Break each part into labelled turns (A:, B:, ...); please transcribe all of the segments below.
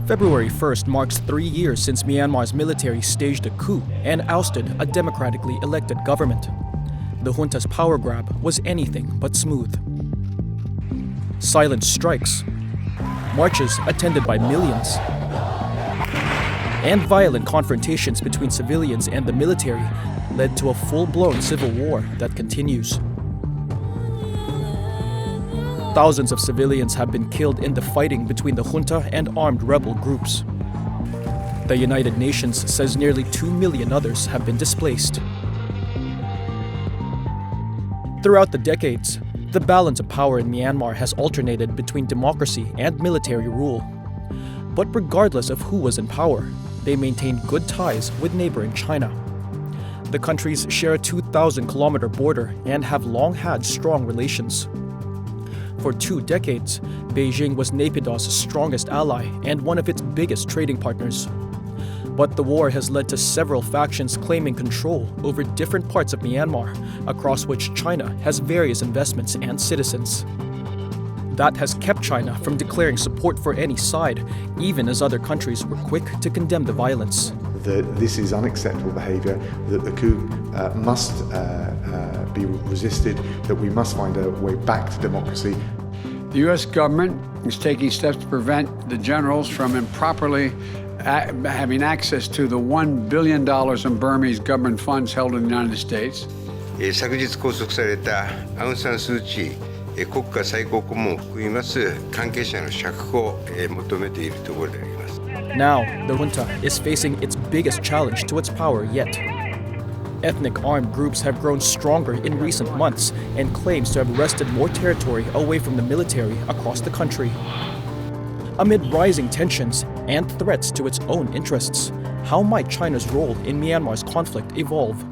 A: February 1st marks 3 years since Myanmar's military staged a coup and ousted a democratically elected government. The junta's power grab was anything but smooth. Silent strikes, marches attended by millions, and violent confrontations between civilians and the military led to a full-blown civil war that continues. Thousands of civilians have been killed in the fighting between the junta and armed rebel groups. The United Nations says nearly 2 million others have been displaced. Throughout the decades, the balance of power in Myanmar has alternated between democracy and military rule. But regardless of who was in power, they maintained good ties with neighboring China. The countries share a 2,000-kilometer border and have long had strong relations. For 2 decades, Beijing was Naypyiddaw's strongest ally and one of its biggest trading partners. But the war has led to several factions claiming control over different parts of Myanmar, across which China has various investments and citizens. That has kept China from declaring support for any side, even as other countries were quick to condemn the violence.
B: This is unacceptable behaviour, that the coup must be resisted, that we must find a way back to democracy.
C: The U.S. government is taking steps to prevent the generals from improperly having access to the $1 billion in Burmese government funds held in the United States.
D: 昨日拘束されたアウン・サン・スー・チー国家最高顧問を含みます関係者の釈放を求めているところであります。
A: Now, the junta is facing its biggest challenge to its power yet. Ethnic armed groups have grown stronger in recent months and claims to have wrested more territory away from the military across the country. Amid rising tensions and threats to its own interests, how might China's role in Myanmar's conflict evolve?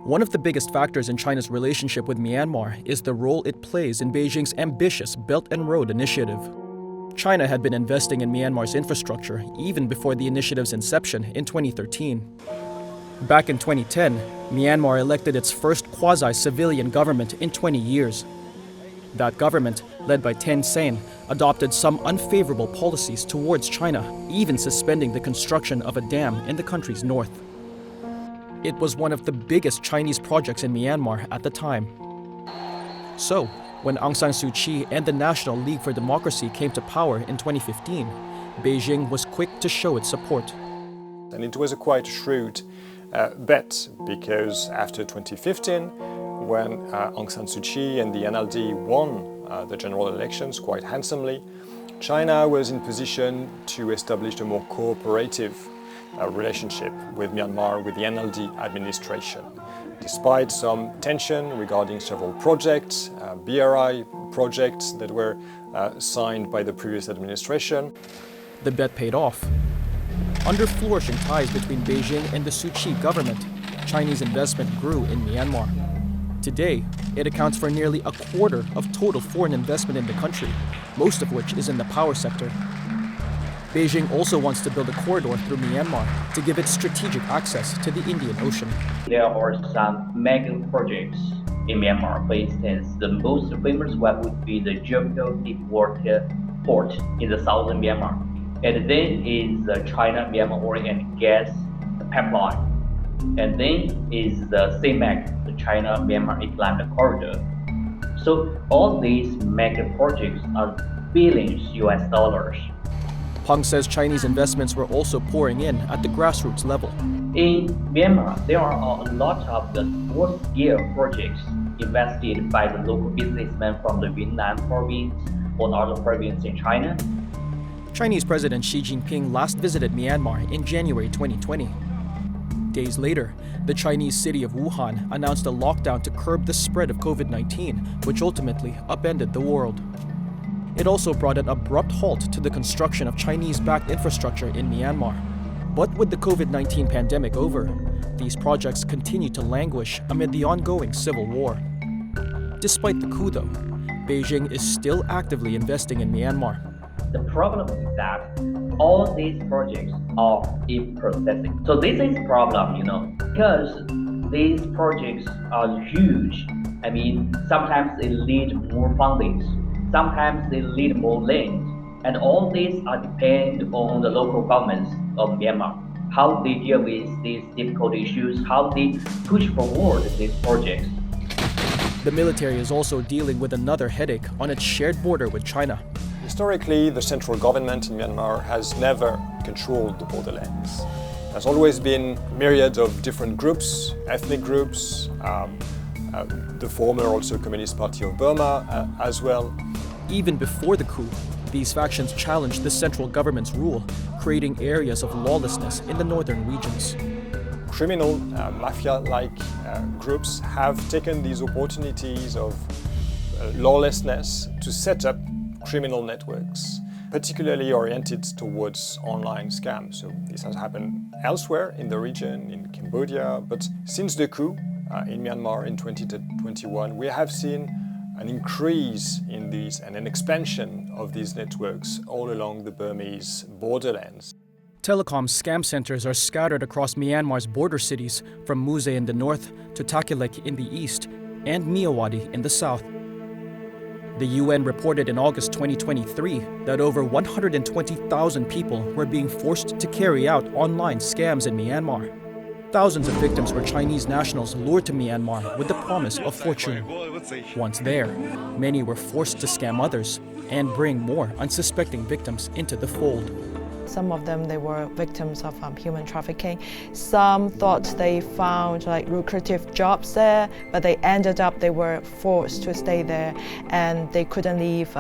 A: One of the biggest factors in China's relationship with Myanmar is the role it plays in Beijing's ambitious Belt and Road Initiative. China had been investing in Myanmar's infrastructure even before the initiative's inception in 2013. Back in 2010, Myanmar elected its first quasi-civilian government in 20 years. That government, led by Thein Sein, adopted some unfavorable policies towards China, even suspending the construction of a dam in the country's north. It was one of the biggest Chinese projects in Myanmar at the time. So, when Aung San Suu Kyi and the National League for Democracy came to power in 2015, Beijing was quick to show its support.
E: And it was a quite shrewd bet, because after 2015, when Aung San Suu Kyi and the NLD won the general elections quite handsomely, China was in position to establish a more cooperative relationship with Myanmar, with the NLD administration. Despite some tension regarding several projects, BRI projects that were signed by the previous administration.
A: The bet paid off. Under flourishing ties between Beijing and the Suu Kyi government, Chinese investment grew in Myanmar. Today, it accounts for nearly a quarter of total foreign investment in the country, most of which is in the power sector. Beijing also wants to build a corridor through Myanmar to give it strategic access to the Indian Ocean.
F: There are some mega projects in Myanmar. For instance, the most famous one would be the Jomtien Deepwater Port in the southern Myanmar. And then is the China-Myanmar oil and gas pipeline. And then is the CMAC, the China-Myanmar Economic Corridor. So all these mega projects are billions US dollars.
A: Peng says Chinese investments were also pouring in at the grassroots level.
F: In Myanmar, there are a lot of the small-scale projects invested by the local businessmen from the Yunnan province or other province in China.
A: Chinese President Xi Jinping last visited Myanmar in January 2020. Days later, the Chinese city of Wuhan announced a lockdown to curb the spread of COVID-19, which ultimately upended the world. It also brought an abrupt halt to the construction of Chinese-backed infrastructure in Myanmar. But with the COVID-19 pandemic over, these projects continue to languish amid the ongoing civil war. Despite the coup, though, Beijing is still actively investing in Myanmar.
F: The problem is that all these projects are in processing. So this is a problem, because these projects are huge. I mean, sometimes they need more fundings. Sometimes they need more land. And all these are depend on the local governments of Myanmar, how they deal with these difficult issues, how they push forward these projects.
A: The military is also dealing with another headache on its shared border with China.
E: Historically, the central government in Myanmar has never controlled the borderlands. There's always been myriads of different groups, ethnic groups, the former also Communist Party of Burma as well.
A: Even before the coup, these factions challenged the central government's rule, creating areas of lawlessness in the northern regions.
E: Criminal, mafia-like groups have taken these opportunities of lawlessness to set up criminal networks, particularly oriented towards online scams. So this has happened elsewhere in the region, in Cambodia, but since the coup in Myanmar in 2021, we have seen an increase in these and an expansion of these networks all along the Burmese borderlands.
A: Telecom scam centers are scattered across Myanmar's border cities, from Muse in the north to Takelek in the east and Myawaddy in the south. The UN reported in August 2023 that over 120,000 people were being forced to carry out online scams in Myanmar. Thousands of victims were Chinese nationals lured to Myanmar with the promise of fortune. Once there, many were forced to scam others and bring more unsuspecting victims into the fold.
G: Some of them, they were victims of human trafficking. Some thought they found lucrative jobs there, but they were forced to stay there and they couldn't leave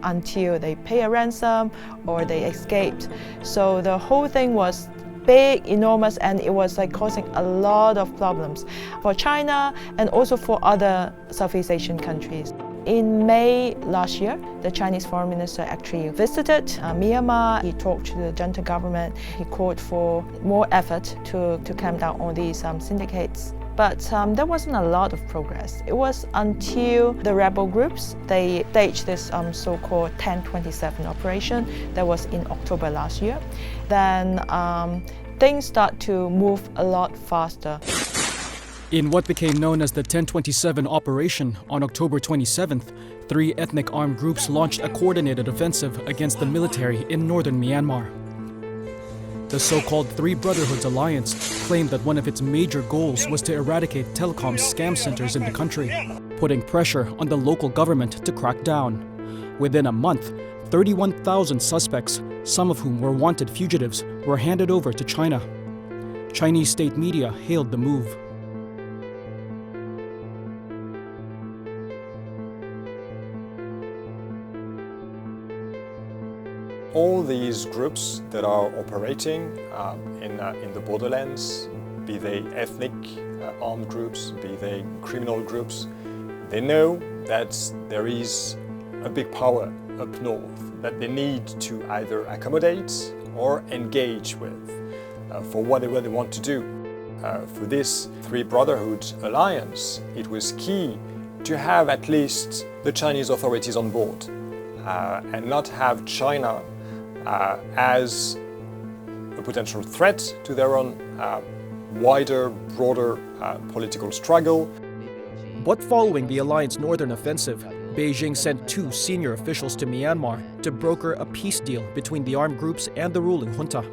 G: until they pay a ransom or they escaped. So the whole thing was big, enormous, and it was causing a lot of problems for China and also for other Southeast Asian countries. In May last year, the Chinese foreign minister actually visited Myanmar. He talked to the junta government. He called for more effort to clamp down on these syndicates. But there wasn't a lot of progress. It was until the rebel groups, they staged this so-called 1027 operation that was in October last year. Then things start to move a lot faster.
A: In what became known as the 1027 operation, on October 27th, 3 ethnic armed groups launched a coordinated offensive against the military in northern Myanmar. The so-called Three Brotherhoods Alliance claimed that one of its major goals was to eradicate telecom scam centers in the country, putting pressure on the local government to crack down. Within a month, 31,000 suspects, some of whom were wanted fugitives, were handed over to China. Chinese state media hailed the move.
E: All these groups that are operating in the borderlands, be they ethnic armed groups, be they criminal groups, they know that there is a big power up north that they need to either accommodate or engage with for whatever they want to do. For this Three Brotherhood Alliance, it was key to have at least the Chinese authorities on board and not have China as a potential threat to their own wider, broader political struggle.
A: But following the Alliance Northern Offensive, Beijing sent 2 senior officials to Myanmar to broker a peace deal between the armed groups and the ruling junta.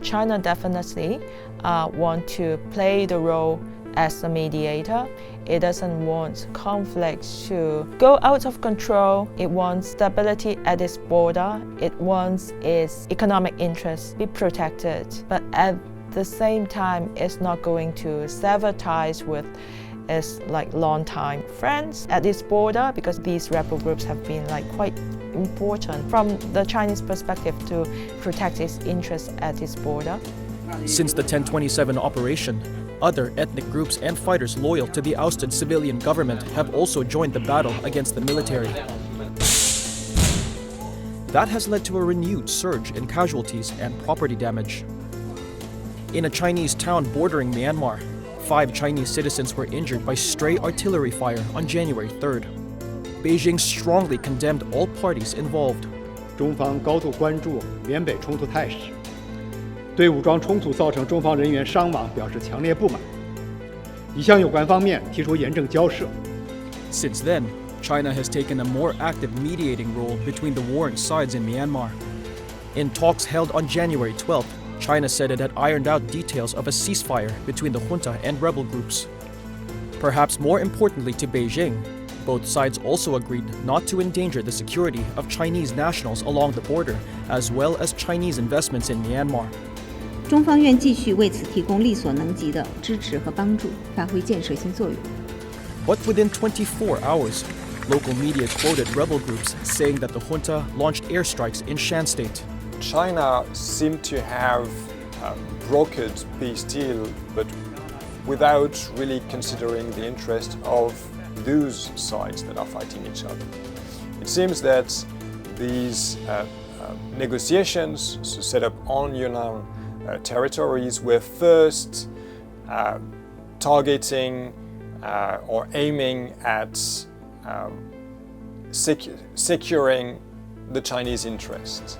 G: China definitely want to play the role as a mediator. It doesn't want conflicts to go out of control. It wants stability at its border. It wants its economic interests be protected. But at the same time, it's not going to sever ties with its long-time friends at its border, because these rebel groups have been quite important from the Chinese perspective to protect its interests at its border.
A: Since the 1027 operation, other ethnic groups and fighters loyal to the ousted civilian government have also joined the battle against the military. That has led to a renewed surge in casualties and property damage. In a Chinese town bordering Myanmar, 5 Chinese citizens were injured by stray artillery fire on January 3rd. Beijing strongly condemned all parties involved.
H: 中方高度关注缅北冲突态势，对武装冲突造成中方人员伤亡表示强烈不满，已向有关方面提出严正交涉。
A: Since then, China has taken a more active mediating role between the warring sides in Myanmar. In talks held on January 12th, China said it had ironed out details of a ceasefire between the junta and rebel groups. Perhaps more importantly to Beijing, both sides also agreed not to endanger the security of Chinese nationals along the border, as well as Chinese investments in Myanmar.
I: 中方愿继续为此提供力所能及的支持和帮助，发挥建设性作用。
A: But within 24 hours, local media quoted rebel groups saying that the junta launched airstrikes in Shan State.
E: China seemed to have brokered peace deal, but without really considering the interest of those sides that are fighting each other. It seems that these negotiations set up on Yunnan territories were first targeting or aiming at securing the Chinese interests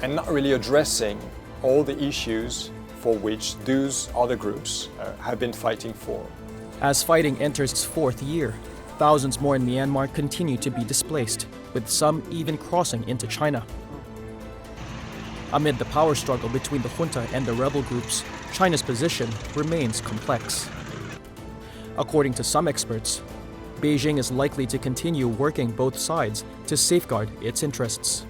E: and not really addressing all the issues for which those other groups have been fighting for.
A: As fighting enters its fourth year, thousands more in Myanmar continue to be displaced, with some even crossing into China. Amid the power struggle between the junta and the rebel groups, China's position remains complex. According to some experts, Beijing is likely to continue working both sides to safeguard its interests.